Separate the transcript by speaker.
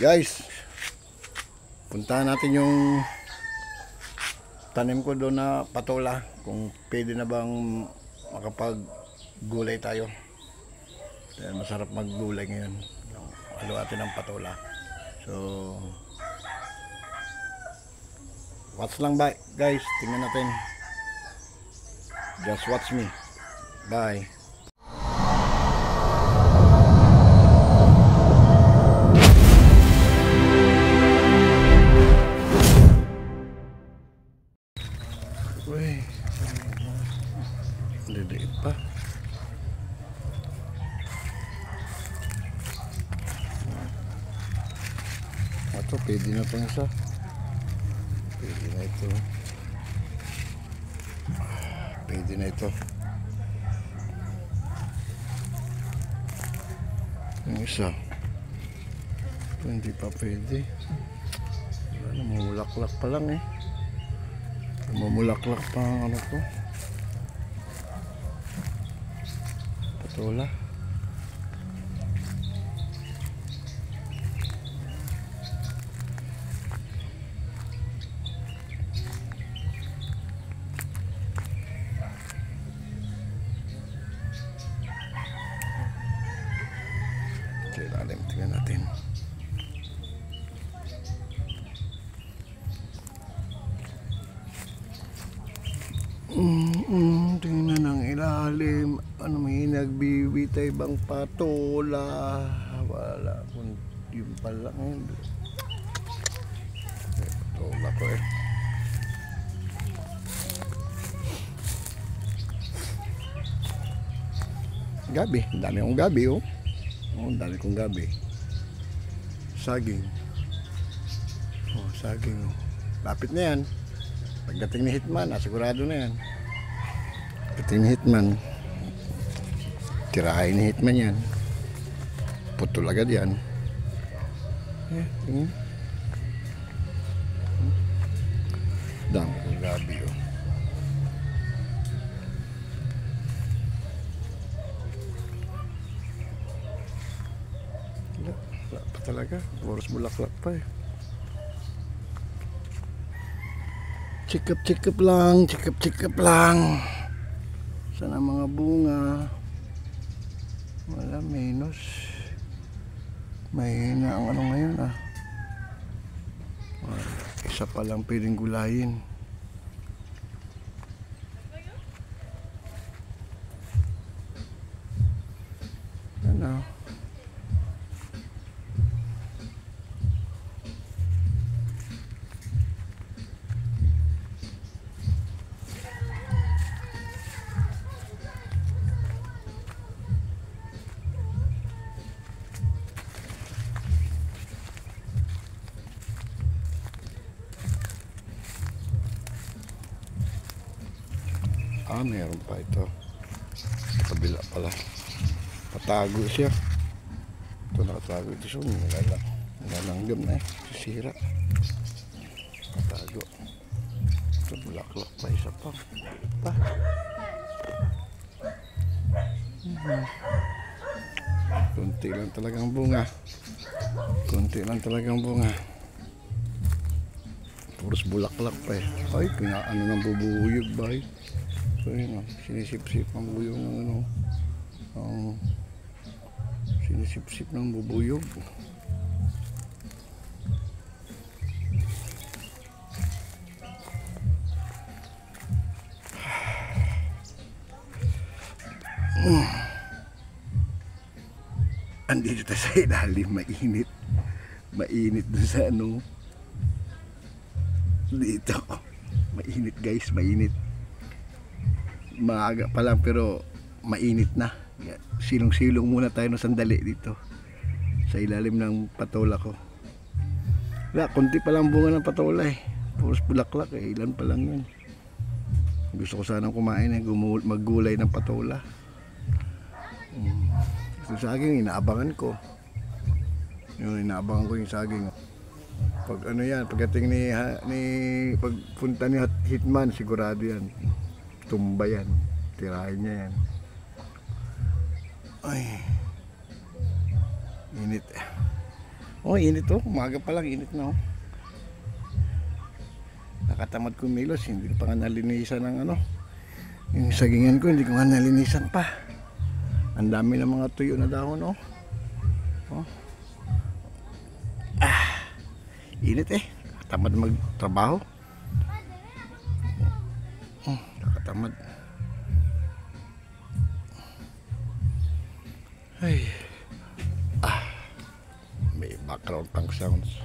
Speaker 1: Guys, puntahan natin yung tanim ko doon na patola. Kung pwede na bang makapag gulay tayo. Dahil masarap maggulay ngayon. Haluatin ng patola. So, watch lang ba guys, tingnan natin. Just watch me. Bye. Uy, liit pa. Ito, pwede na itong isa. Pwede na ito. Pwede na ito. Yung isa. Ito, hindi pa pwede. Mamulaklak pa lang eh. Mamulaklak pa ang ano ko. Patola. Tingnan natin. Tingnan ang ilalim. Ano may nagbibitay bang patola? Wala. Yung pala ngayon. Patola ko eh. Gabi. Dami akong gabi oh. Dami kong gabi. Saging. Saging. Lapit na yan. Pagdating ni Hitman, sigurado na yan. Pagdating ni Hitman, tirahin ni Hitman yan. Putol agad yan. Dami kong gabi oh. Wala pa talaga. Boros bulaklak pa eh. Check up lang. Sana mga bunga. Wala, menos. Mahina ang ano ngayon ah. Isa pa lang pwedeng gulayin. Ano? Meron pa ito. Sa kabila pala. Patago siya. Ito nakatago ito siya. Nalanggam na eh. Sisira. Patago. Ito bulaklak pa. Isa pa. Kunti lang talagang bunga. Puros bulaklak pa eh. Ay, kinaano ng bubuyog ba eh. So yun, sinisip-sip ang bubuyog ng ano. Sinisip-sip ng bubuyog. Andito tayo sa ilalim, mainit. Mainit dun sa ano. Dito. Mainit guys, mainit. Maaga pa lang pero mainit na. Silong-silong muna tayo ng sandali dito sa ilalim ng patola ko. Wala, konti pa lang bunga ng patola eh. Puros bulaklak eh, ilan pa lang yun. Gusto ko sanang kumain eh, maggulay ng patola. Yung saging, inaabangan ko. Inaabangan ko yung saging. Pag ano yan, pagdating pagpunta ni Hitman, sigurado yan. Tumba yan. Tirahin niya yan. Ay. Init. Oh, init oh. Umaga pa lang, init na oh. Nakatamad kumilos, hindi ko pa nga nalinisan ng ano. Yung sagingan ko, hindi ko nga nalinisan pa. Ang dami ng mga tuyo na dahon oh. Oh. Init eh. Nakatamad magtrabaho. Nakatamad. Ay. May background pang sounds.